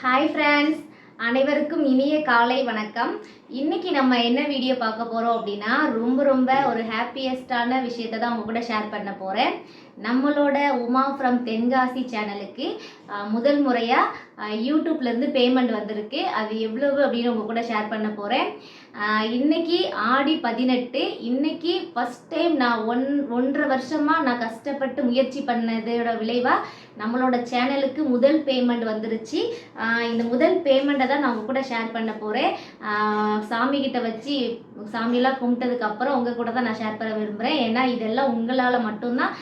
Hi friends, அனைவருக்கும் இனிய காலை வணக்கம். இன்னைக்கு நம்ம என்ன வீடியோ பார்க்க போகிறோம் அப்படின்னா ரொம்ப ஒரு ஹாப்பியஸ்டான விஷயத்தை தான் உங்க கூட ஷேர் பண்ண போகிறேன். நம்மளோட உமா ஃப்ரம் தென்காசி சேனலுக்கு முதல் முறையாக யூடியூப்லேருந்து பேமெண்ட் வந்திருக்கு. அது எவ்வளவு அப்படின்னு உங்க கூட ஷேர் பண்ண போகிறேன். இன்னைக்கு ஆடி 18. இன்னைக்கு ஃபஸ்ட் டைம் நான் 1.5 வருஷமாக நான் கஷ்டப்பட்டு முயற்சி பண்ணதோட விளைவாக நம்மளோட சேனலுக்கு முதல் பேமெண்ட் வந்துருச்சு. இந்த முதல் பேமெண்ட்டை தான் நான் உங்க கூட ஷேர் பண்ண போகிறேன். சாமிகிட்ட வச்சு சாமியெல்லாம் கும்பிட்டதுக்கு அப்புறம் உங்கள் கூட தான் நான் ஷேர் பண்ண விரும்புகிறேன். ஏன்னா இதெல்லாம் உங்களால் மட்டும்தான்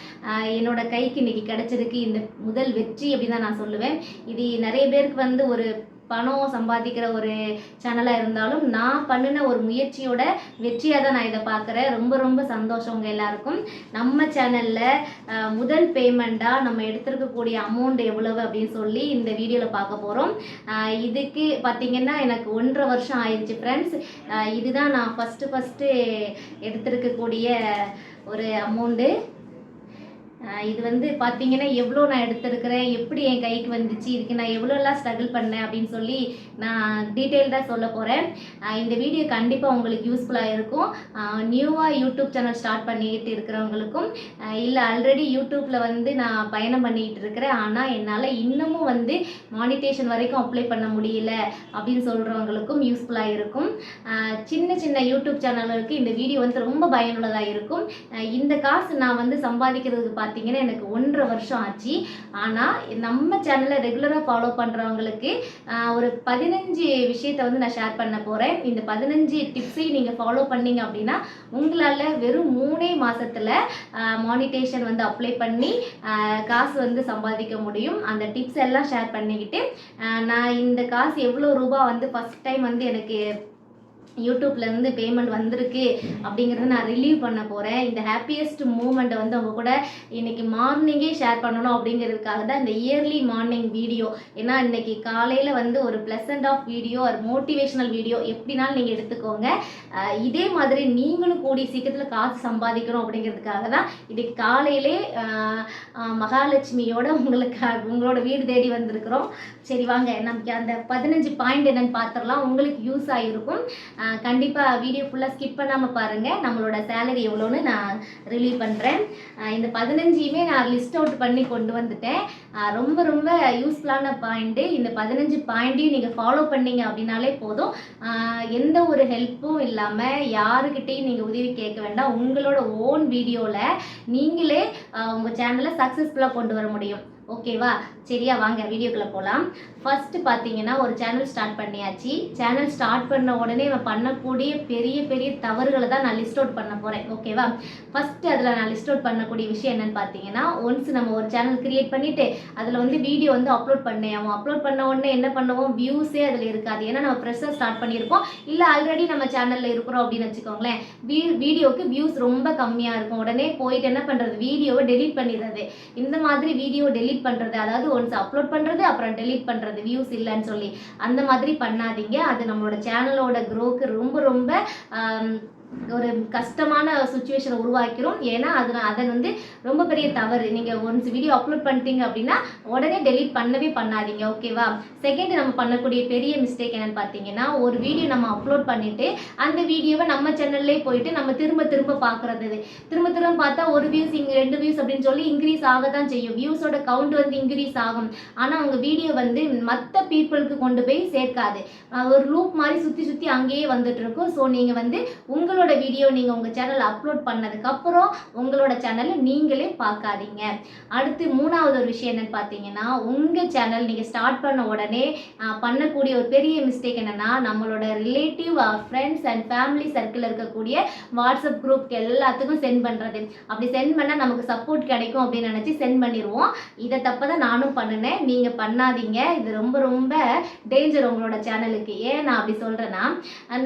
என்னோட கைக்கு இன்னைக்கு கிடைச்சிருக்கு இந்த முதல் வெற்றி அப்படின்னு தான் நான் சொல்லுவேன். இது நிறைய பேருக்கு வந்து ஒரு பணம் சம்பாதிக்கிற ஒரு சேனலாக இருந்தாலும் நான் பண்ணின ஒரு முயற்சியோட வெற்றியாக தான் நான் இதை பார்க்குறேன். ரொம்ப சந்தோஷம் உங்கள் எல்லாருக்கும். நம்ம சேனலில் முதல் பேமெண்ட்டாக நம்ம எடுத்துருக்கக்கூடிய அமௌண்ட் எவ்வளவு அப்படின்னு சொல்லி இந்த வீடியோவில் பார்க்க போகிறோம். இதுக்கு பார்த்திங்கன்னா எனக்கு 1.5 வருஷம் ஆயிடுச்சு ஃப்ரெண்ட்ஸ். இதுதான் நான் ஃபஸ்ட்டு எடுத்திருக்கக்கூடிய ஒரு அமௌண்ட்டு. இது வந்து பார்த்தீங்கன்னா எவ்வளோ நான் எடுத்திருக்கிறேன், எப்படி என் கைக்கு வந்துச்சு, இதுக்கு நான் எவ்வளோலாம் ஸ்ட்ரகிள் பண்ணேன் அப்படின்னு சொல்லி நான் டீட்டெயில்டாக சொல்ல போகிறேன். இந்த வீடியோ கண்டிப்பாக உங்களுக்கு யூஸ்ஃபுல்லாக இருக்கும். நியூவாக யூடியூப் சேனல் ஸ்டார்ட் பண்ணிக்கிட்டு இருக்கிறவங்களுக்கும், இல்லை ஆல்ரெடி யூடியூப்பில் வந்து நான் பயணம் பண்ணிக்கிட்டு இருக்கிறேன், ஆனால் என்னால் இன்னமும் வந்து மானிட்டேஷன் வரைக்கும் அப்ளை பண்ண முடியல அப்படின்னு சொல்கிறவங்களுக்கும் யூஸ்ஃபுல்லாக இருக்கும். சின்ன யூடியூப் சேனலுக்கு இந்த வீடியோ வந்து ரொம்ப பயனுள்ளதாக இருக்கும். இந்த காசு நான் வந்து சம்பாதிக்கிறதுக்கு பார்த்தீங்கன்னா எனக்கு 1.5 வருஷம் ஆச்சு. ஆனால் நம்ம சேனலை ரெகுலராக ஃபாலோ பண்ணுறவங்களுக்கு ஒரு 15 விஷயத்தை வந்து நான் ஷேர் பண்ண போகிறேன். இந்த 15 டிப்ஸையும் நீங்கள் ஃபாலோ பண்ணீங்க அப்படின்னா உங்களால் வெறும் 3 மாதத்தில் மானிட்டேஷன் வந்து அப்ளை பண்ணி காசு வந்து சம்பாதிக்க முடியும். அந்த டிப்ஸ் எல்லாம் ஷேர் பண்ணிக்கிட்டு நான் இந்த காசு எவ்வளோ ரூபா வந்து ஃபஸ்ட் டைம் வந்து எனக்கு யூடியூப்லேருந்து பேமெண்ட் வந்திருக்கு அப்படிங்கிறத நான் ரிலீவ் பண்ண போகிறேன். இந்த ஹாப்பியஸ்ட் மூமெண்ட்டை வந்து அவங்க கூட இன்றைக்கி மார்னிங்கே ஷேர் பண்ணணும் அப்படிங்கிறதுக்காக தான் இந்த இயர்லி மார்னிங் வீடியோ. ஏன்னா இன்றைக்கி காலையில் வந்து ஒரு ப்ளசன்ட் ஆஃப் வீடியோ, ஒரு மோட்டிவேஷனல் வீடியோ எப்படினாலும் நீங்கள் எடுத்துக்கோங்க. இதே மாதிரி நீங்களும் கூடிய சீக்கிரத்தில் காசு சம்பாதிக்கணும் அப்படிங்கிறதுக்காக தான் இன்றைக்கி காலையிலே மகாலட்சுமியோட உங்களோட வீடு தேடி வந்திருக்கிறோம். சரி வாங்க, நமக்கு அந்த 15 பாயிண்ட் என்னென்னு பார்த்துடலாம். உங்களுக்கு யூஸ் ஆகிருக்கும். கண்டிப்பாக வீடியோ ஃபுல்லாக ஸ்கிப் பண்ணாமல் பாருங்கள். நம்மளோட சேலரி எவ்வளோன்னு நான் ரிலீவ் பண்ணுறேன். இந்த 15யுமே நான் லிஸ்ட் அவுட் பண்ணி கொண்டு வந்துட்டேன். ரொம்ப யூஸ்ஃபுல்லான பாயிண்ட்டு. இந்த 15 பாயிண்ட்டையும் நீங்கள் ஃபாலோ பண்ணீங்க அப்படின்னாலே போதும். எந்த ஒரு ஹெல்ப்பும் இல்லாமல் யாருக்கிட்டையும் நீங்கள் உதவி கேட்க வேண்டாம். உங்களோட ஓன் வீடியோவில் நீங்களே உங்கள் சேனலை சக்ஸஸ்ஃபுல்லாக கொண்டு வர முடியும். ஓகேவா? சரியா, வாங்க வீடியோக்குள்ளே போகலாம். ஃபஸ்ட்டு பார்த்தீங்கன்னா ஒரு சேனல் ஸ்டார்ட் பண்ணியாச்சு. சேனல் ஸ்டார்ட் பண்ண உடனே நான் பண்ணக்கூடிய பெரிய தவறுகளை தான் நான் லிஸ்ட் அவுட் பண்ண போகிறேன். ஓகேவா? ஃபஸ்ட்டு அதில் நான் லிஸ்ட் அவுட் பண்ணக்கூடிய விஷயம் என்னென்னு பார்த்தீங்கன்னா, ஒன்ஸ் நம்ம ஒரு சேனல் க்ரியேட் பண்ணிவிட்டு அதில் வந்து வீடியோ வந்து அப்லோட் பண்ண உடனே என்ன பண்ணுவோம், வியூஸே அதில் இருக்காது. ஏன்னா நம்ம ஃப்ரெஷ்ஷாக ஸ்டார்ட் பண்ணியிருப்போம், இல்லை ஆல்ரெடி நம்ம சேனலில் இருக்கிறோம் அப்படின்னு வச்சுக்கோங்களேன். வீடியோக்கு வியூஸ் ரொம்ப கம்மியாக இருக்கும். உடனே போயிட்டு என்ன பண்ணுறது, வீடியோவை டெலீட் பண்ணிடுறது. இந்த மாதிரி வீடியோ டெலீட் பண்ணுறது, அதாவது ஒன்ஸ் அப்லோட் பண்ணுறது அப்புறம் டெலீட் பண்ணுறது, வியூஸ் இல்லைன்னு சொல்லி அந்த மாதிரி பண்ணாதீங்க. அது நம்மளோட சேனலோட க்ரோக்கு ரொம்ப ஒரு கஷ்டமான சுச்சுவேஷனை உருவாக்கிறோம். ஏன்னா அதன் வந்து ரொம்ப பெரிய தவறு. நீங்கள் ஒன்ஸ் வீடியோ அப்லோட் பண்ணிட்டீங்க அப்படின்னா உடனே டெலீட் பண்ணவே பண்ணாதீங்க. ஓகேவா? செகண்ட் நம்ம பண்ணக்கூடிய பெரிய மிஸ்டேக் என்னன்னு பார்த்தீங்கன்னா, ஒரு வீடியோ நம்ம அப்லோட் பண்ணிவிட்டு அந்த வீடியோவை நம்ம சேனல்லே போயிட்டு நம்ம திரும்ப பார்க்குறது. திரும்ப பார்த்தா ஒரு வியூஸ் இங்கே 2 வியூஸ் அப்படின்னு சொல்லி இன்க்ரீஸ் ஆக தான் செய்யும். வியூஸோட கவுண்ட் வந்து இன்க்ரீஸ் ஆகும். ஆனால் உங்கள் வீடியோ வந்து மற்ற பீப்புளுக்கு கொண்டு போய் சேர்க்காது. ஒரு லூப் மாதிரி சுற்றி அங்கேயே வந்துட்டு இருக்கும். ஸோ நீங்கள் வந்து உங்களோட வீடியோ நீங்கள் உங்கள் சேனலில் அப்லோட் பண்ணதுக்கப்புறம் உங்களோட சேனலை நீங்களே பார்க்காதீங்க. அடுத்து 3வது ஒரு விஷயம் என்னென்னு பார்த்தீங்கன்னா, உங்கள் சேனல் நீங்கள் ஸ்டார்ட் பண்ண உடனே பண்ணக்கூடிய ஒரு பெரிய மிஸ்டேக் என்னென்னா, நம்மளோட ரிலேட்டிவ், ஃப்ரெண்ட்ஸ் அண்ட் ஃபேமிலி சர்க்கிளில் இருக்கக்கூடிய வாட்ஸ்அப் குரூப்க்கு எல்லாத்துக்கும் சென்ட் பண்ணுறது. அப்படி சென்ட் பண்ணால் நமக்கு சப்போர்ட் கிடைக்கும் அப்படின்னு நினச்சி சென்ட் பண்ணிடுவோம். இதை தப்பை தான் நானும் பண்ணினேன். நீங்கள் பண்ணாதீங்க. இது ரொம்ப டேஞ்சர் உங்களோட சேனலுக்கு. ஏன் நான் அப்படி சொல்கிறேன்னா,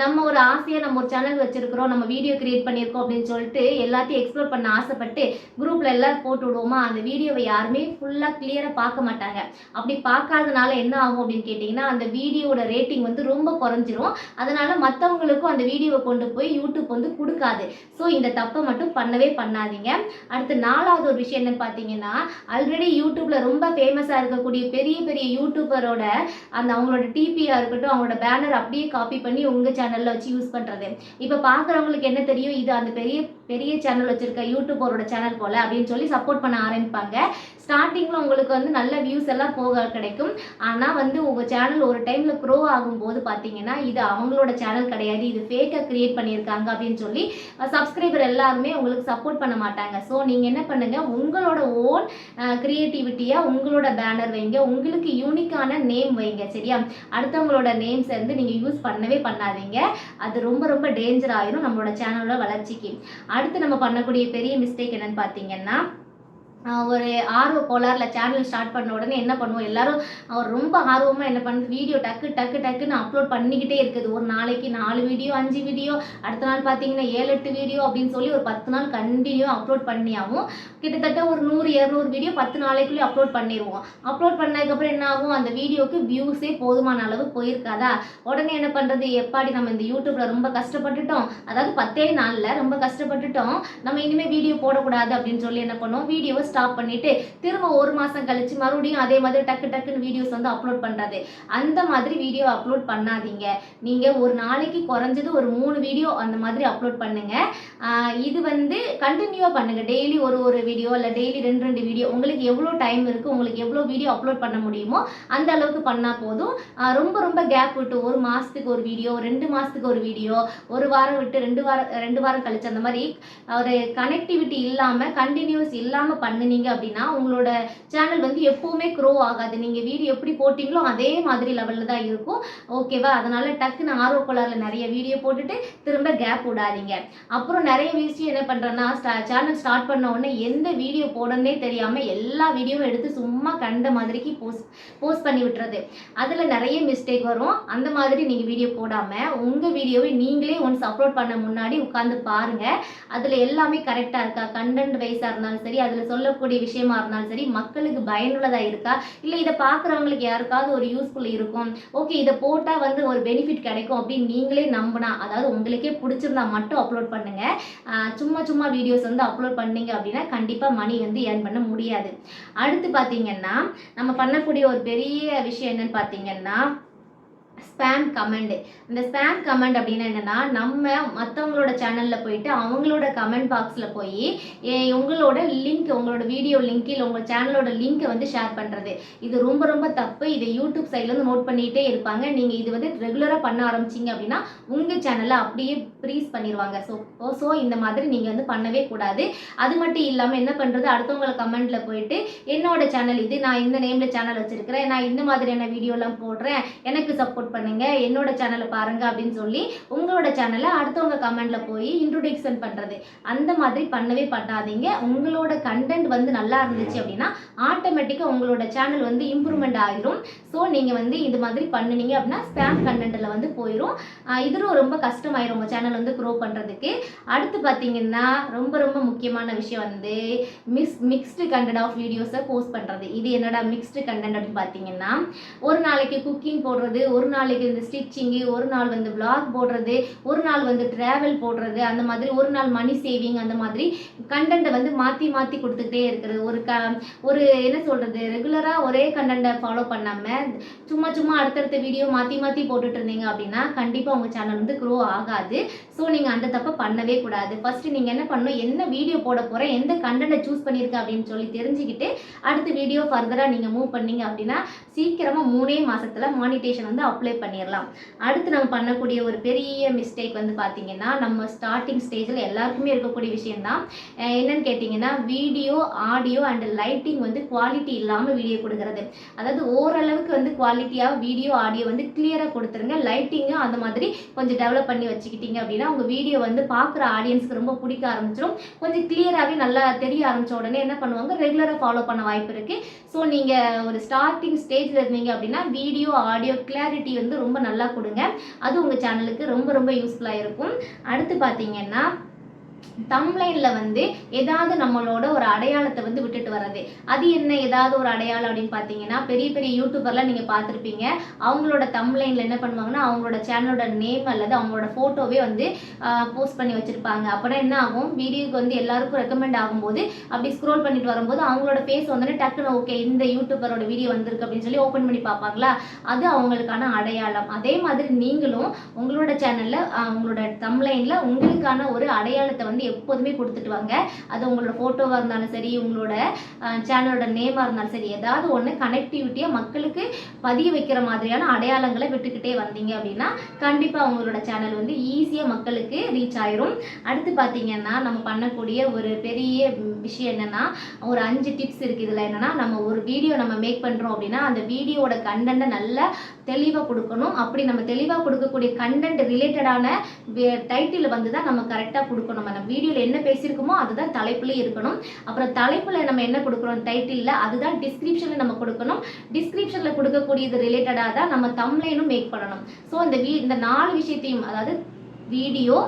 நம்ம ஒரு ஆசையாக நம்ம ஒரு சேனல் வச்சுருக்கிறோம், பண்ணியிருக்கோம், நம்ம வீடியோ கிரியேட் பண்ணியிருக்கோம் அப்படின்னு சொல்லிட்டு எல்லாத்தையும் எக்ஸ்ப்ளோர் பண்ண ஆசைப்பட்டு குரூப்பில் எல்லாரும் போட்டு விடுவோமா, அந்த வீடியோவை யாருமே ஃபுல்லாக கிளியராக பார்க்க மாட்டாங்க. அப்படி பார்க்காதனால என்ன ஆகும் அப்படின்னு கேட்டிங்கன்னா, அந்த வீடியோட ரேட்டிங் வந்து ரொம்ப குறைஞ்சிரும். அதனால மற்றவங்களுக்கும் அந்த வீடியோவை கொண்டு போய் யூடியூப் வந்து கொடுக்காது. ஸோ இந்த தப்பை மட்டும் பண்ணவே பண்ணாதீங்க. அடுத்து 4வது ஒரு விஷயம் என்னன்னு பார்த்தீங்கன்னா, ஆல்ரெடி யூடியூப்ல ரொம்ப ஃபேமஸாக இருக்கக்கூடிய பெரிய பெரிய யூடியூபரோட அந்த அவங்களோட டிபியாக இருக்கட்டும், அவங்களோட பேனர் அப்படியே காப்பி பண்ணி உங்கள் சேனலில் வச்சு யூஸ் பண்ணுறது. இப்போ பார்க்குறவங்களுக்கு என்ன தெரியும், இது அந்த பெரிய பெரிய சேனல் வச்சுருக்க யூடியூபரோட சேனல் போல் அப்படின்னு சொல்லி சப்போர்ட் பண்ண ஆரம்பிப்பாங்க. ஸ்டார்டிங்கில் உங்களுக்கு வந்து நல்ல வியூஸ் எல்லாம் போக கிடைக்கும். ஆனால் வந்து உங்கள் சேனல் ஒரு டைமில் க்ரோ ஆகும்போது பார்த்தீங்கன்னா, இது அவங்களோட சேனல் கிடையாது, இது ஃபேக்காக க்ரியேட் பண்ணியிருக்காங்க அப்படின்னு சொல்லி சப்ஸ்கிரைபர் எல்லாருமே உங்களுக்கு சப்போர்ட் பண்ண மாட்டாங்க. ஸோ நீங்கள் என்ன பண்ணுங்கள், உங்களோட ஓன் க்ரியேட்டிவிட்டியாக உங்களோட பேனர் வைங்க, உங்களுக்கு யூனிக்கான நேம் வைங்க. சரியா? அடுத்தவங்களோட நேம்ஸை வந்து நீங்கள் யூஸ் பண்ணவே பண்ணாதீங்க. அது ரொம்ப ரொம்ப டேஞ்சர் ஆயிரும் நம்மளோட சேனலோட வளர்ச்சிக்கு. அடுத்து நம்ம பண்ணக்கூடிய பெரிய மிஸ்டேக் என்னன்னு பார்த்தீங்கன்னா, ஒரு ஆர்வ கோளாறில் சேனல் ஸ்டார்ட் பண்ண உடனே என்ன பண்ணுவோம், எல்லாரும் ரொம்ப ஆர்வமாக என்ன பண்ணுறது, வீடியோ டக்கு டக்கு டக்குன்னு அப்லோட் பண்ணிக்கிட்டே இருக்குது. ஒரு நாளைக்கு 4 வீடியோ 5 வீடியோ, அடுத்த நாள் பார்த்தீங்கன்னா 7-8 வீடியோ அப்படின்னு சொல்லி ஒரு 10 நாள் கண்டினியூ அப்லோட் பண்ணியாகும். கிட்டத்தட்ட ஒரு 100-200 வீடியோ 10 நாளைக்குள்ளேயே அப்லோட் பண்ணிடுவோம். அப்லோட் பண்ணதுக்கப்புறம் என்ன ஆகும், அந்த வீடியோக்கு வியூஸே போதுமான அளவு போயிருக்காதா. உடனே என்ன பண்ணுறது, எப்பாடி நம்ம இந்த யூடியூப்பில் ரொம்ப கஷ்டப்பட்டுட்டோம், அதாவது 10 நாளில் ரொம்ப கஷ்டப்பட்டுட்டோம், நம்ம இனிமேல் வீடியோ போடக்கூடாது அப்படின்னு சொல்லி என்ன பண்ணுவோம், வீடியோவை ஸ்டாப் பண்ணிட்டு திரும்ப 1 மாதம் கழிச்சு மறுபடியும் அதே மாதிரி டக்கு டக்குன்னு வீடியோஸ் வந்து அப்லோட் பண்ணுறது. அந்த மாதிரி வீடியோ அப்லோட் பண்ணாதீங்க. நீங்கள் ஒரு நாளைக்கு குறைஞ்சது ஒரு 3 வீடியோ அந்த மாதிரி அப்லோட் பண்ணுங்க. இது வந்து கண்டினியூவாக பண்ணுங்க. டெய்லி ஒரு வீடியோ இல்லை டெய்லி 2 வீடியோ, உங்களுக்கு எவ்வளோ டைம் இருக்குது, உங்களுக்கு எவ்வளோ வீடியோ அப்லோட் பண்ண முடியுமோ அந்த அளவுக்கு பண்ணால் போதும். ரொம்ப ரொம்ப கேப் விட்டு 1 மாதத்துக்கு ஒரு வீடியோ, 2 மாதத்துக்கு ஒரு வீடியோ, 1 வாரம் விட்டு 2 வாரம் கழிச்சு அந்த மாதிரி ஒரு கனெக்டிவிட்டி இல்லாமல் கண்டினியூஸ் இல்லாமல் பண்ணுனீங்க அப்படின்னா உங்களோட சேனல் வந்து எப்பவுமே க்ரோ ஆகாது. நீங்கள் வீடியோ எப்படி போட்டிங்களோ அதே மாதிரி லெவலில் தான் இருக்கும். ஓகேவா? அதனால டக்குன்னு ஆர்வ கோளாறில் நிறைய வீடியோ போட்டுட்டு திரும்ப கேப் விடாதீங்க. அப்புறம் நிறைய விஷயம் என்ன பண்ணுறேன்னா, சேனல் ஸ்டார்ட் பண்ண உடனே எந்த வீடியோ போடனே தெரியாமல் எல்லா வீடியோவும் எடுத்து சும்மா கண்ட மாதிரிக்கு போஸ்ட் பண்ணி விட்டுறது. அதில் நிறைய மிஸ்டேக் வரும். அந்த மாதிரி நீங்கள் வீடியோ போடாமல் உங்கள் வீடியோவை நீங்களே ஒன்ஸ் அப்லோட் பண்ண முன்னாடி உட்காந்து பாருங்கள். அதில் எல்லாமே கரெக்டாக இருக்கா, கண்டென்ட் வைஸாக இருந்தாலும் சரி, அதில் சொல்லக்கூடிய விஷயமா இருந்தாலும் சரி, மக்களுக்கு பயனுள்ளதாக இருக்கா, இல்லை இதை பார்க்குறவங்களுக்கு யாருக்காவது ஒரு யூஸ்ஃபுல் இருக்கும், ஓகே இதை போட்டால் வந்து ஒரு பெனிஃபிட் கிடைக்கும் அப்படின்னு நீங்களே நம்பினா, அதாவது உங்களுக்கே பிடிச்சிருந்தா மட்டும் அப்லோட் பண்ணுங்கள். சும்மா வீடியோஸ் வந்து அப்லோட் பண்ணீங்க அப்படின்னா கண்டிப்பாக மணி வந்து ஏர்ன் பண்ண முடியாது. அடுத்து பார்த்தீங்கன்னா, நம்ம பண்ணக்கூடிய ஒரு பெரிய விஷயம் என்னன்னு பார்த்தீங்கன்னா, ஸ்பேம் கமெண்ட். இந்த ஸ்பேம் கமெண்ட் அப்படின்னா என்னன்னா, நம்ம மற்றவங்களோட சேனலில் போயிட்டு அவங்களோட கமெண்ட் பாக்ஸில் போய் உங்களோட லிங்க், உங்களோட வீடியோ லிங்க் இல்லை உங்கள் சேனலோட லிங்க்கை வந்து ஷேர் பண்ணுறது. இது ரொம்ப ரொம்ப தப்பு. இதை யூடியூப் சைட்லேருந்து நோட் பண்ணிகிட்டே இருப்பாங்க. நீங்கள் இது வந்து ரெகுலராக பண்ண ஆரம்பிச்சிங்க அப்படின்னா உங்கள் சேனலை அப்படியே ப்ரீஸ் பண்ணிடுவாங்க. ஸோ இந்த மாதிரி நீங்கள் வந்து பண்ணவே கூடாது. அது மட்டும் இல்லாமல் என்ன பண்ணுறது, அடுத்தவங்கள கமெண்ட்டில் போயிட்டு என்னோட சேனல் இது, நான் இந்த நேமில் சேனல் வச்சுருக்கிறேன், நான் இந்த மாதிரியான வீடியோலாம் போடுறேன், எனக்கு சப்போர்ட் பண்ணுங்க, என்னோட சேனலை பாருங்க அப்படின்னு சொல்லி உங்களோட சேனலை அடுத்தவங்க கமெண்ட்ல போய் இன்ட்ரோடக்ஷன் பண்றது. அந்த மாதிரி பண்ணவே பண்ணாதீங்க. உங்களோட கண்டென்ட் வந்து நல்லா இருந்துச்சு அப்படின்னா ஆட்டோமேட்டிக்கா உங்களோட சேனல் வந்து இம்ப்ரூவ்மெண்ட் ஆகிரும். ஸோ நீங்க வந்து இது மாதிரி பண்ணுனீங்க அப்படின்னா ஸ்பேம் கண்டென்ட்ல வந்து போயிடும். இதுவும் ரொம்ப கஷ்டமாயிரும் உங்க சேனல் வந்து க்ரோ பண்றதுக்கு. அடுத்து பார்த்தீங்கன்னா ரொம்ப ரொம்ப முக்கியமான விஷயம் வந்து மிக்ஸ்டு கண்டென்ட் ஆஃப் வீடியோஸை போஸ்ட் பண்றது. இது என்னடா மிக்ஸ்டு கண்டென்ட் அப்படின்னு பார்த்தீங்கன்னா, ஒரு நாளைக்கு குக்கிங் போடுறது, ஒரு நாளைக்கு இந்த ஸ்டிச்சிங்கு, ஒரு நாள் வந்து vlog போடுறது, ஒரு நாள் வந்து ட்ராவல் போடுறது, அந்த மாதிரி ஒரு நாள் மணி சேவிங், அந்த மாதிரி கண்டென்ட்டை வந்து மாற்றி கொடுத்துக்கிட்டே இருக்கிறது. ஒரு என்ன சொல்கிறது, ரெகுலராக ஒரே கண்டென்ட்டை ஃபாலோ பண்ணாமல் சும்மா அடுத்தடுத்த வீடியோ மாற்றி போட்டுட்டு இருந்தீங்க அப்படின்னா கண்டிப்பாக உங்கள் சேனல் வந்து க்ரோ ஆகாது. ஸோ நீங்கள் அந்த தப்பை பண்ணவே கூடாது. ஃபஸ்ட்டு நீங்கள் என்ன பண்ணணும், என்ன வீடியோ போட போகிறேன், எந்த கண்டென்ட்டை சூஸ் பண்ணியிருக்கேன் அப்படின்னு சொல்லி தெரிஞ்சுக்கிட்டு அடுத்த வீடியோ ஃபர்தராக நீங்கள் மூவ் பண்ணீங்க அப்படின்னா சீக்கிரமாக 3 மாதத்தில் மானிட்டேஷன் வந்து அப்ளை பண்ணிடலாம். அடுத்து நம்ம பண்ணக்கூடிய ஒரு பெரிய மிஸ்டேக் வந்து பார்த்தீங்கன்னா, நம்ம ஸ்டார்டிங் ஸ்டேஜில் எல்லாருக்குமே இருக்கக்கூடிய விஷயம்தான். என்னன்னு கேட்டிங்கன்னா, வீடியோ ஆடியோ அண்ட் லைட்டிங் வந்து குவாலிட்டி இல்லாமல் வீடியோ கொடுக்குறது. அதாவது ஓரளவுக்கு வந்து குவாலிட்டியாக வீடியோ ஆடியோ வந்து கிளியராக கொடுத்துருங்க. லைட்டிங்கும் அந்த மாதிரி கொஞ்சம் டெவலப் பண்ணி வச்சுக்கிட்டீங்க அப்படின்னா உங்கள் வீடியோ வந்து பார்க்குற ஆடியன்ஸ்க்கு ரொம்ப பிடிக்க ஆரம்பிச்சிடும். கொஞ்சம் கிளியராகவே நல்லா தெரிய ஆரம்பித்த உடனே என்ன பண்ணுவாங்க, ரெகுலராக ஃபாலோ பண்ண வாய்ப்பு இருக்குது. ஸோ நீங்கள் ஒரு ஸ்டார்டிங் ஸ்டேஜில் இருந்தீங்க அப்படின்னா வீடியோ ஆடியோ கிளாரிட்டி வந்து ரொம்ப நல்லா கொடுங்க. அது உங்கள் சேனலுக்கு ரொம்ப ரொம்ப யூஸ்ஃபுல்லாக இருக்கும். அடுத்து பார்த்தீங்கன்னா தம்ப்லைன்ல வந்து ஏதாவது நம்மளோட ஒரு அடையாளத்தை வந்து விட்டுட்டு வர்றது. அது என்ன ஏதாவது ஒரு அடையாளம் அப்படின்னு பார்த்தீங்கன்னா, பெரிய பெரிய யூடியூபர்லாம் நீங்கள் பார்த்துருப்பீங்க. அவங்களோட தம்ப்லைன்ல என்ன பண்ணுவாங்கன்னா, அவங்களோட சேனலோட நேம் அல்லது அவங்களோட ஃபோட்டோவே வந்து போஸ்ட் பண்ணி வச்சுருப்பாங்க. அப்படின்னா என்ன ஆகும், வீடியோக்கு வந்து எல்லாருக்கும் ரெக்கமெண்ட் ஆகும்போது அப்படி ஸ்க்ரோல் பண்ணிட்டு வரும்போது அவங்களோட ஃபேஸ் வந்தோடனே டக்குன்னு ஓகே இந்த யூடியூபரோட வீடியோ வந்திருக்கு அப்படின்னு சொல்லி ஓப்பன் பண்ணி பார்ப்பாங்களா, அது அவங்களுக்கான அடையாளம். அதே மாதிரி நீங்களும் உங்களோட சேனலில் உங்களோட தம்ப்லைன்ல உங்களுக்கான ஒரு அடையாளத்தை வந்து எப்போதுமே கொடுத்துட்டு வாங்க. அது உங்களோட ஃபோட்டோவாக இருந்தாலும் சரி, உங்களோட சேனலோட நேமாக இருந்தாலும் சரி, ஏதாவது ஒன்று கனெக்டிவிட்டியாக மக்களுக்கு பதிய வைக்கிற மாதிரியான அடையாளங்களை விட்டுக்கிட்டே வந்தீங்க அப்படின்னா கண்டிப்பாக உங்களோட சேனல் வந்து ஈஸியாக மக்களுக்கு ரீச் ஆயிரும். அடுத்து பார்த்தீங்கன்னா நம்ம பண்ணக்கூடிய ஒரு பெரிய விஷயம் என்னென்னா, ஒரு 5 டிப்ஸ் இருக்குது. இதில் என்னென்னா, நம்ம ஒரு வீடியோ நம்ம மேக் பண்ணுறோம் அப்படின்னா அந்த வீடியோட கண்டென்ட்டை நல்லா தெளிவாக கொடுக்கணும். அப்படி நம்ம தெளிவாக கொடுக்கக்கூடிய கண்டென்ட் ரிலேட்டடான டைட்டில் வந்து தான் நம்ம கரெக்டாக கொடுக்கணும். நம்ம வீடியோவில் என்ன பேசியிருக்கோமோ அதுதான் தலைப்புலேயே இருக்கணும். அப்புறம் தலைப்பில் நம்ம என்ன கொடுக்குறோம் டைட்டிலில், அதுதான் டிஸ்கிரிப்ஷனில் நம்ம கொடுக்கணும். டிஸ்கிரிப்ஷனில் கொடுக்கக்கூடியது ரிலேட்டடாக தான் நம்ம தம்ப்லைனும் மேக் பண்ணணும். ஸோ இந்த 4 விஷயத்தையும், அதாவது வீடியோ,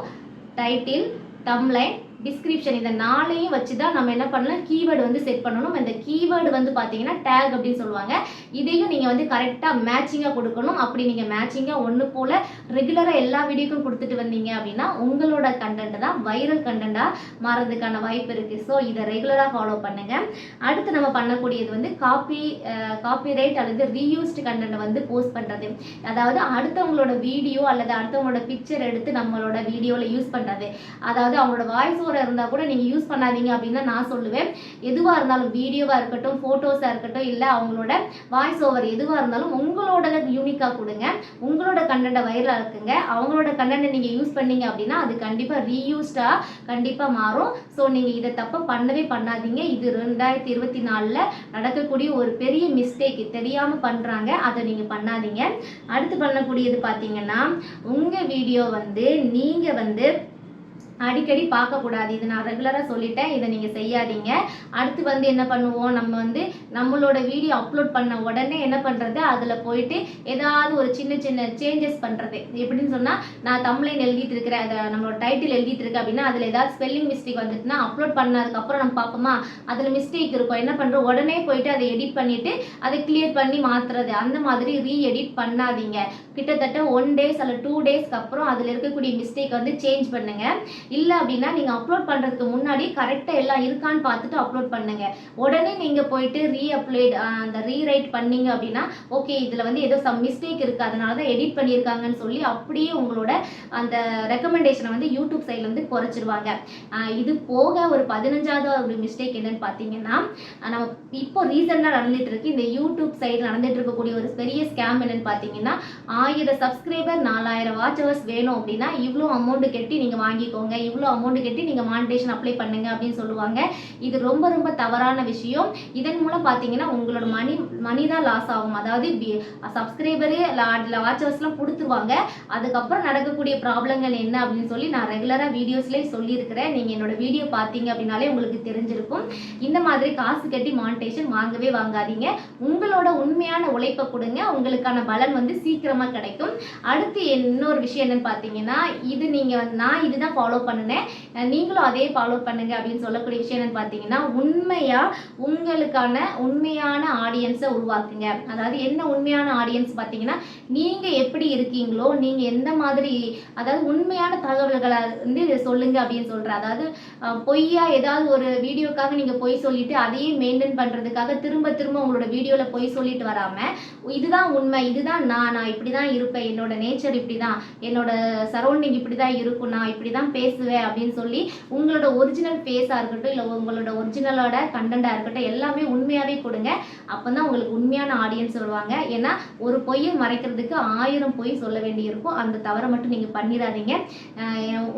டைட்டில், தம்ப்லைன், டிஸ்கிரிப்ஷன், இந்த 4ஐயும் வச்சு தான் நம்ம என்ன பண்ணலாம், கீவேர்டு வந்து செட் பண்ணணும். இந்த கீவேர்டு வந்து பார்த்தீங்கன்னா டேக் அப்படின்னு சொல்லுவாங்க. இதையும் நீங்கள் வந்து கரெக்டாக மேட்சிங்காக கொடுக்கணும். அப்படி நீங்கள் மேட்சிங்காக ஒன்று போல் ரெகுலராக எல்லா வீடியோக்கும் கொடுத்துட்டு வந்தீங்க அப்படின்னா உங்களோட கண்டென்ட் தான் வைரல் கண்டென்ட்டாக மாறதுக்கான வாய்ப்பு இருக்குது. ஸோ இதை ரெகுலராக ஃபாலோ பண்ணுங்கள். அடுத்து நம்ம பண்ணக்கூடியது வந்து காப்பிரைட் அல்லது ரீயூஸ்டு கண்டென்ட்டை வந்து போஸ்ட் பண்ணுறது. அதாவது அடுத்தவங்களோட வீடியோ அல்லது அடுத்தவங்களோட பிக்சர் எடுத்து நம்மளோட வீடியோவில் யூஸ் பண்ணுறது. அதாவது அவங்களோட வாய்ஸ் இருந்தால் கூட நீங்கள் யூஸ் பண்ணாதீங்க அப்படின்னு நான் சொல்லுவேன். எதுவாக இருந்தாலும், வீடியோவாக இருக்கட்டும், ஃபோட்டோஸாக இருக்கட்டும், இல்லை அவங்களோட வாய்ஸ் ஓவர் எதுவாக இருந்தாலும் உங்களோட யூனிக்காக கொடுங்க. உங்களோட கண்டென்ட்டை வைரலாக இருக்குங்க. அவங்களோட கண்டென்ட்டை நீங்கள் யூஸ் பண்ணீங்க அப்படின்னா அது கண்டிப்பாக ரீயூஸ்டாக கண்டிப்பாக மாறும். ஸோ நீங்கள் இதை தப்ப பண்ணவே பண்ணாதீங்க. இது 2024 நடக்கக்கூடிய ஒரு பெரிய மிஸ்டேக். தெரியாமல் பண்ணுறாங்க, அதை நீங்கள் பண்ணாதீங்க. அடுத்து பண்ணக்கூடியது பார்த்தீங்கன்னா, உங்கள் வீடியோ வந்து நீங்கள் வந்து அடிக்கடி பார்க்கக்கூடாது. இது நான் ரெகுலராக சொல்லிட்டேன், இதை நீங்கள் செய்யாதீங்க. அடுத்து வந்து என்ன பண்ணுவோம், நம்ம வந்து நம்மளோட வீடியோ அப்லோட் பண்ண உடனே என்ன பண்ணுறது, அதில் போயிட்டு ஏதாவது ஒரு சின்ன சின்ன சேஞ்சஸ் பண்ணுறது. எப்படின்னு சொன்னால், நான் தம்ப்லைன் எழுதிட்டு இருக்கிறேன், அதை நம்மளோட டைட்டில் எழுதிட்டு இருக்கேன் அப்படின்னா அதில் ஏதாவது ஸ்பெல்லிங் மிஸ்டேக் வந்துட்டுனா அப்லோட் பண்ணதுக்கப்புறம் நம்ம பார்ப்போமா, அதில் மிஸ்டேக் இருக்கும். என்ன பண்ணுறோம், உடனே போயிட்டு அதை எடிட் பண்ணிவிட்டு அதை கிளியர் பண்ணி மாற்றுறது. அந்த மாதிரி ரீஎடிட் பண்ணாதீங்க. கிட்டத்தட்ட 1 டேஸ் அல்ல 2 டேஸ்க்கு அப்புறம் அதில் இருக்கக்கூடிய மிஸ்டேக் வந்து சேஞ்ச் பண்ணுங்கள். இல்லை அப்படின்னா நீங்கள் அப்லோட் பண்ணுறதுக்கு முன்னாடி கரெக்டாக எல்லாம் இருக்கான்னு பார்த்துட்டு அப்லோட் பண்ணுங்க. உடனே நீங்கள் போயிட்டு அந்த ரீரைட் பண்ணீங்க அப்படின்னா ஓகே இதில் வந்து ஏதோ சம் மிஸ்டேக் இருக்குது அதனால தான் எடிட் பண்ணியிருக்காங்கன்னு சொல்லி அப்படியே உங்களோட அந்த ரெக்கமெண்டேஷனை வந்து யூடியூப் சைட்லேருந்து குறைச்சிருவாங்க. இது போக ஒரு 15வது ஒரு மிஸ்டேக் என்னன்னு பார்த்தீங்கன்னா, நம்ம இப்போ ரீசெண்டாக நடந்துட்டு இருக்கு இந்த யூடியூப் சைடில் நடந்துட்டு இருக்கக்கூடிய ஒரு பெரிய ஸ்கேம் என்னன்னு பார்த்தீங்கன்னா, 1000 சப்ஸ்கிரைபர் 4000 வாட்ச் ஹவர்ஸ் வேணும் அப்படின்னா இவ்வளோ அமௌண்ட் கட்டி நீங்கள் வாங்கிக்கோங்க, இவ்வளோ அமௌண்ட் கட்டி நீங்கள் மானிட்டேஷன் அப்ளை பண்ணுங்க அப்படின்னு சொல்லுவாங்க. இது ரொம்ப ரொம்ப தவறான விஷயம். இதன் மூலம் பார்த்தீங்கன்னா உங்களோட மணி தான் லாஸ் ஆகும். அதாவது சப்ஸ்கிரைபரு வாட்ச் ஹவர்ஸ்லாம் கொடுத்துருவாங்க. அதுக்கப்புறம் நடக்கக்கூடிய ப்ராப்ளங்கள் என்ன அப்படின்னு சொல்லி நான் ரெகுலராக வீடியோஸ்லேயே சொல்லியிருக்கிறேன். நீங்கள் என்னோட வீடியோ பார்த்தீங்க அப்படின்னாலே உங்களுக்கு தெரிஞ்சிருக்கும். இந்த மாதிரி காசு கட்டி மானிட்டேஷன் வாங்கவே வாங்காதீங்க. உங்களோட உண்மையான உழைப்பை கொடுங்க, உங்களுக்கான பலன் வந்து சீக்கிரமாக கிடைக்கும். அடுத்து இன்னொரு விஷயம் என்னன்னு பார்த்தீங்கன்னா, இது நீங்கள் நான் இதுதான் ஃபாலோ பண்ணினேன், நீங்களும் அதே ஃபாலோ பண்ணுங்க அப்படின்னு சொல்லக்கூடிய விஷயம் என்னன்னு பார்த்தீங்கன்னா, உண்மையாக உங்களுக்கான உண்மையான ஆடியன்ஸை உருவாக்குங்க. அதாவது என்ன உண்மையான ஆடியன்ஸ் பார்த்தீங்கன்னா, நீங்கள் எப்படி இருக்கீங்களோ, நீங்கள் எந்த மாதிரி, அதாவது உண்மையான தகவல்களை வந்து சொல்லுங்க அப்படின்னு சொல்கிறேன். அதாவது பொய்யா ஏதாவது ஒரு வீடியோக்காக நீங்கள் பொய் சொல்லிட்டு அதையே மெயின்டைன் பண்ணுறதுக்காக திரும்ப திரும்ப உங்களோட வீடியோவில் பொய் சொல்லிட்டு வராமல், இதுதான் உண்மை, இதுதான் நான் இப்படி தான் இருப்பேன், என்னோட நேச்சர் இப்படி தான், என்னோட சரௌண்டிங் இப்படி தான் இருக்கும், நான் இப்படி தான் பேசுவேன் அப்படின்னு சொல்லி உங்களோட ஒரிஜினல் ஃபேஸாக இருக்கட்டும், இல்லை உங்களோட ஒரிஜினலோட கண்டென்ட்டாக இருக்கட்டும், எல்லாமே உண்மையாகவே கொடுங்க. அப்போ தான் உங்களுக்கு உண்மையான ஆடியன்ஸ் வருவாங்க. ஏன்னா ஒரு பொய்யை மறைக்கிறதுக்கு 1000 பொய் சொல்ல வேண்டியிருக்கும். அந்த தவறை மட்டும் நீங்கள் பண்ணிடாதீங்க.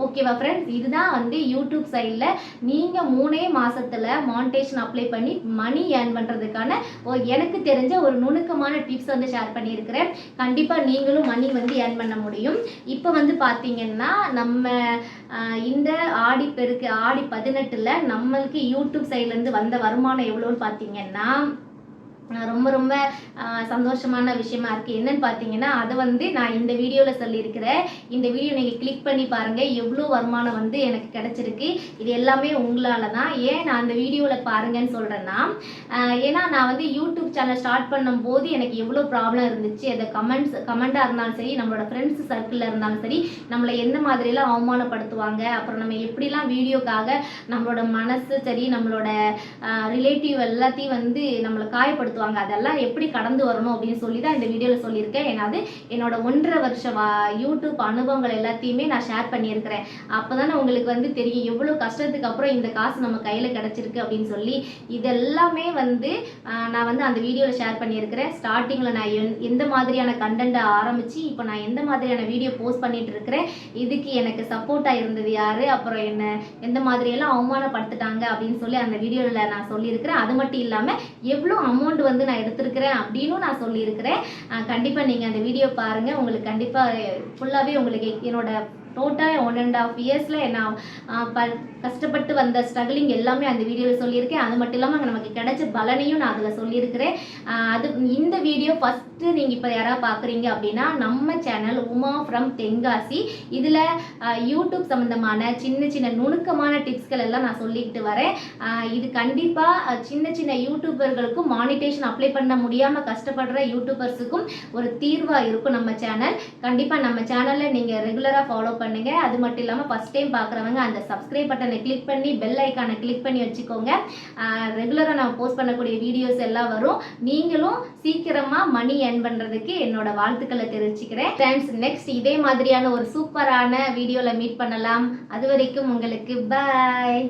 ஓகேவா ஃப்ரெண்ட்ஸ், இதுதான் வந்து யூடியூப் சைடில் நீங்கள் 3 மாதத்தில் மானிட்டேஷன் அப்ளை பண்ணி மணி ஏர்ன் பண்ணுறதுக்கான எனக்கு தெரிஞ்ச ஒரு நுணுக்கமான டிப்ஸ் வந்து ஷேர் பண்ணியிருக்கிறேன். கண்டிப்பாக நீங்களும் மணி வந்து ஏர்ன் பண்ண முடியும். இப்போ வந்து பார்த்தீங்கன்னா நம்ம இந்த ஆடி 18 நம்மளுக்கு யூடியூப் சைட்லேருந்து வந்த வருமானம் எவ்வளோன்னு பார்த்தீங்கன்னா ரொம்ப ரொம்ப சந்தோஷமான விஷயமா இருக்குது. என்னன்னு பார்த்தீங்கன்னா அது வந்து நான் இந்த வீடியோவில் சொல்லியிருக்கிறேன். இந்த வீடியோ நீங்கள் கிளிக் பண்ணி பாருங்கள், எவ்வளோ வருமானம் வந்து எனக்கு கிடச்சிருக்கு. இது எல்லாமே உங்களால் தான். ஏன் நான் அந்த வீடியோவில் பாருங்கன்னு சொல்கிறேன்னா, ஏன்னா நான் வந்து யூடியூப் சேனல் ஸ்டார்ட் பண்ணும்போது எனக்கு எவ்வளோ ப்ராப்ளம் இருந்துச்சு. அது கமெண்ட்டாக இருந்தாலும் சரி, நம்மளோட ஃப்ரெண்ட்ஸ் சர்க்கிளில் இருந்தாலும் சரி, நம்மளை எந்த மாதிரிலாம் அவமானப்படுத்துவாங்க, அப்புறம் நம்ம எப்படிலாம் வீடியோக்காக நம்மளோட மனசு சரி, நம்மளோட ரிலேட்டிவ் எல்லாத்தையும் வந்து நம்மளை காயப்படுத்துவாங்க, அதெல்லாம் எப்படி கடந்து வரணும் அப்படின்னு சொல்லி தான் இந்த வீடியோவில் சொல்லியிருக்கேன். ஏன்னா அது என்னோட 1.5 வருஷம் யூடியூப் அனுபவங்கள் எல்லாத்தையுமே நான் ஷேர் பண்ணியிருக்கிறேன். அப்போ தானே உங்களுக்கு வந்து தெரியும் எவ்வளோ கஷ்டத்துக்கு அப்புறம் இந்த காசு நம்ம கையில் கிடச்சிருக்கு அப்படின்னு சொல்லி. இதெல்லாமே வந்து நான் வந்து அந்த வீடியோவில் ஷேர் பண்ணியிருக்கிறேன். ஸ்டார்டிங்கில் நான் எந்த மாதிரியான கண்டென்ட்டை ஆரம்பித்து இப்போ நான் எந்த மாதிரியான வீடியோ போஸ்ட் பண்ணிட்டு இருக்கிறேன், இதுக்கு எனக்கு சப்போர்ட்டாக இருந்தது யார், அப்புறம் என்ன எந்த மாதிரியெல்லாம் அவமானப்படுத்திட்டாங்க அப்படின்னு சொல்லி அந்த வீடியோவில் நான் சொல்லியிருக்கிறேன். அது மட்டும் இல்லாமல் எவ்வளோ அமௌண்ட் வந்து நான் எடுத்திருக்கிறேன் அப்படின்னு நான் சொல்லியிருக்கிறேன். கண்டிப்பாக நீங்கள் அந்த வீடியோ பாருங்கள், உங்களுக்கு கண்டிப்பாக ஃபுல்லாகவே உங்களுக்கு என்னோட டோட்டல் 1.5 இயர்ஸில் நான் கஷ்டப்பட்டு வந்த ஸ்ட்ரகிளிங் எல்லாமே அந்த வீடியோவில் சொல்லியிருக்கேன். அது மட்டும் இல்லாமல் நமக்கு கிடைச்ச பலனையும் நான் அதில் சொல்லியிருக்கிறேன். அது இந்த வீடியோ ஃபஸ்ட்டு நீங்கள் இப்போ யாராவது பார்க்குறீங்க அப்படின்னா நம்ம சேனல் உமா ஃப்ரம் தென்காசி. இதில் யூடியூப் சம்மந்தமான சின்ன சின்ன நுணுக்கமான டிப்ஸ்கள் எல்லாம் நான் சொல்லிக்கிட்டு வரேன். இது கண்டிப்பாக சின்ன சின்ன யூடியூபர்களுக்கும் மானிட்டேஷன் அப்ளை பண்ண முடியாமல் கஷ்டப்படுற யூடியூபர்ஸுக்கும் ஒரு தீர்வாக இருக்கும் நம்ம சேனல். கண்டிப்பாக நம்ம சேனலில் நீங்கள் ரெகுலராக ஃபாலோ பண்ணுங்க. அது மட்டும் இல்லாமல் ஃபர்ஸ்ட் டைம் பார்க்குறவங்க அந்த சப்ஸ்கிரைப் பட்டனை கிளிக் பண்ணி பெல் ஐக்கானை கிளிக் பண்ணி வச்சுக்கோங்க. ரெகுலராக நான் போஸ்ட் பண்ணக்கூடிய வீடியோஸ் எல்லாம் வரும். நீங்களும் சீக்கிரமாக மணி ஏர்ன் பண்ணுறதுக்கு என்னோட வாழ்த்துக்களை தெரிவிச்சுக்கிறேன். தேங்க்ஸ். நெக்ஸ்ட் இதே மாதிரியான ஒரு சூப்பரான வீடியோவில் மீட் பண்ணலாம். அது வரைக்கும் உங்களுக்கு பாய்.